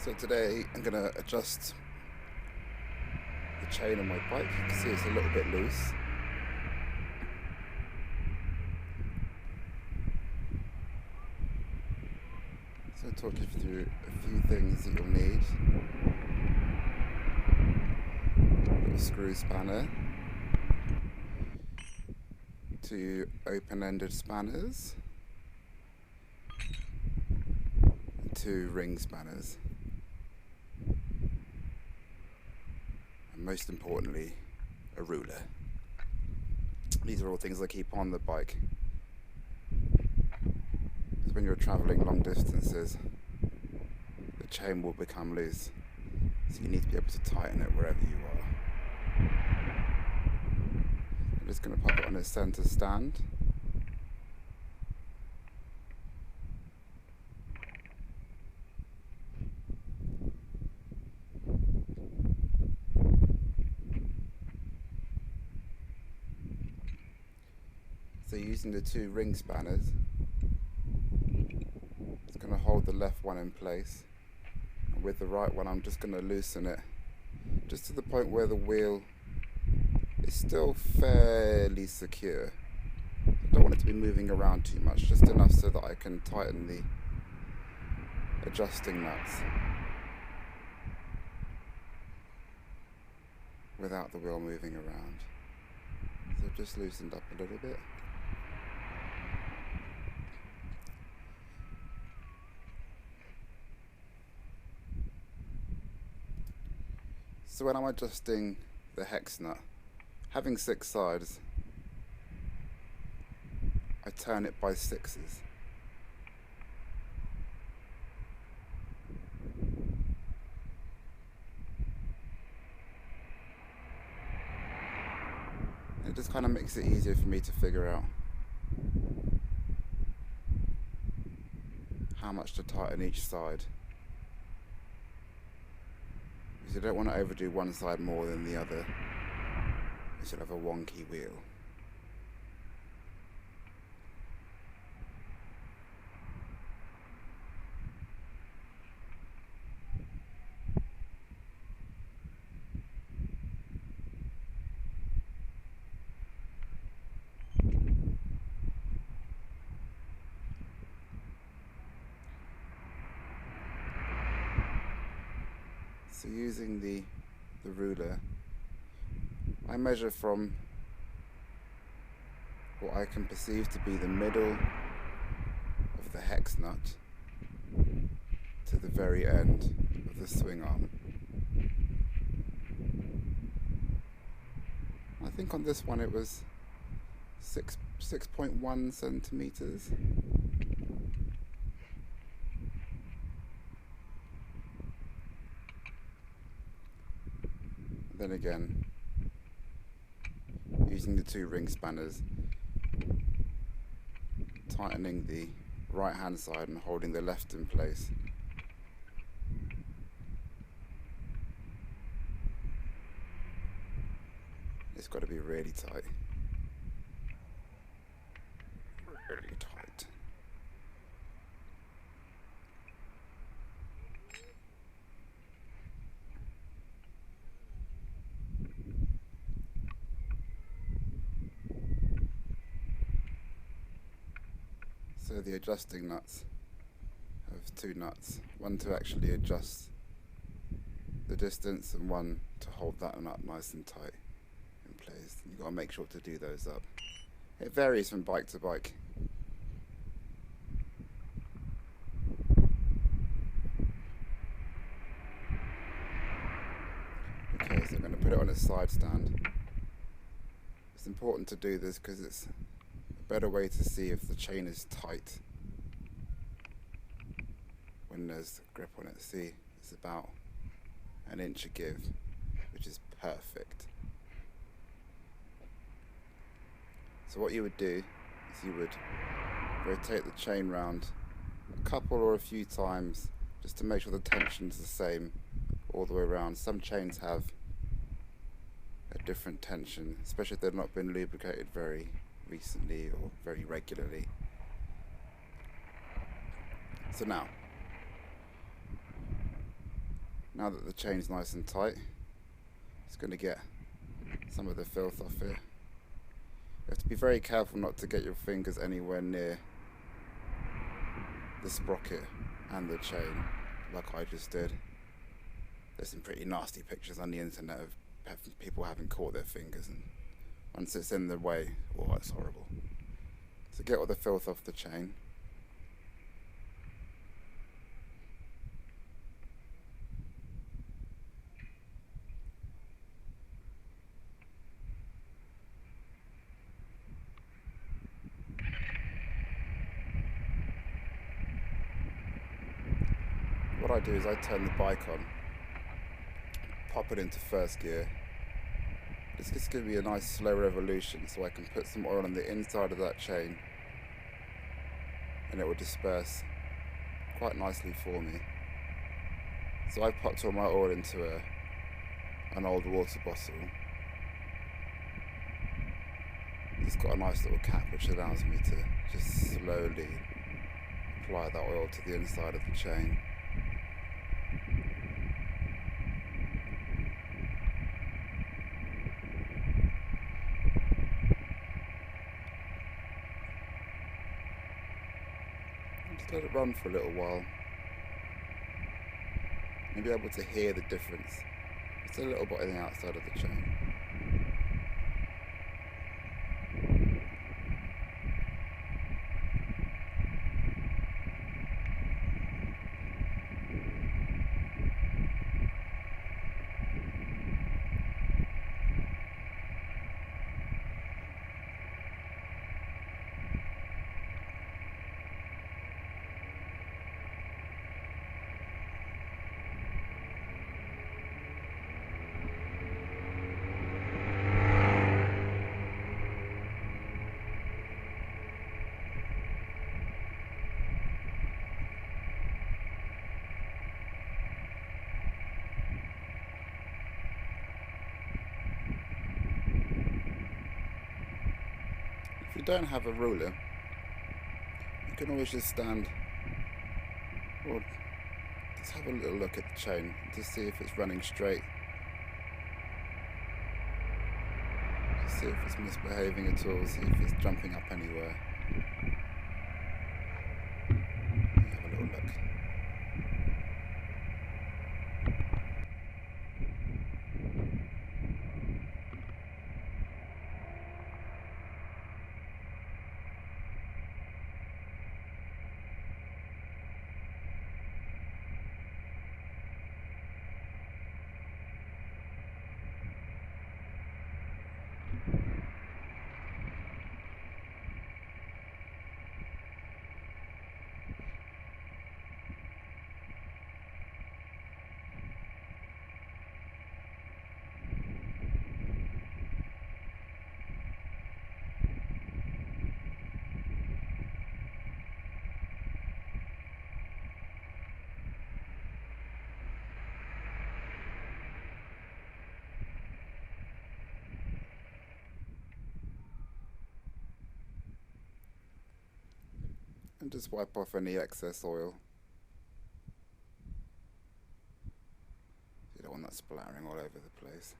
So today I'm going to adjust the chain on my bike. You can see it's a little bit loose. So I'll talk you through a few things that you'll need. A little screw spanner, 2 open-ended spanners, and 2 ring spanners. And most importantly, a ruler. These are all things I keep on the bike, because when you're travelling long distances, the chain will become loose, so you need to be able to tighten it wherever you are. I'm just going to pop it on its centre stand. So using the 2 ring spanners, it's going to hold the left one in place, and with the right one I'm just going to loosen it just to the point where the wheel is still fairly secure. I don't want it to be moving around too much, just enough so that I can tighten the adjusting nuts without the wheel moving around. So I've just loosened up a little bit. So when I'm adjusting the hex nut, having 6 sides, I turn it by 6s. It just kind of makes it easier for me to figure out how much to tighten each side. Because you don't want to overdo one side more than the other, because you'll have a wonky wheel. So using the ruler, I measure from what I can perceive to be the middle of the hex nut to the very end of the swing arm. I think on this one it was 6.1 centimeters. Then again, using the 2 ring spanners, tightening the right hand side and holding the left in place. It's got to be really tight. Really tight. So the adjusting nuts have 2 nuts, one to actually adjust the distance and one to hold that nut nice and tight in place. You've got to make sure to do those up. It varies from bike to bike. Okay, so I'm going to put it on a side stand. It's important to do this because it's a better way to see if the chain is tight when there's grip on it. See, it's about 1 inch a give, which is perfect. So what you would do is you would rotate the chain round a couple or a few times just to make sure the tension's the same all the way around. Some chains have a different tension, especially if they've not been lubricated very recently or very regularly. So now, Now that the chain's nice and tight, it's going to get some of the filth off here. You have to be very careful not to get your fingers anywhere near the sprocket and the chain, like I just did. There's some pretty nasty pictures on the internet of people having caught their fingers, and once it's in the way, oh, it's horrible. So get all the filth off the chain. What I do is I turn the bike on, pop it into first gear. This just gives me a nice slow revolution so I can put some oil on the inside of that chain and it will disperse quite nicely for me. So I popped all my oil into an old water bottle. It's got a nice little cap which allows me to just slowly apply that oil to the inside of the chain. Just let it run for a little while. You'll be able to hear the difference. It's a little bit on the outside of the chain. If you don't have a ruler, you can always just stand or just have a little look at the chain to see if it's running straight. Just see if it's misbehaving at all, see if it's jumping up anywhere. Have a little look. And just wipe off any excess oil. You don't want that splattering all over the place.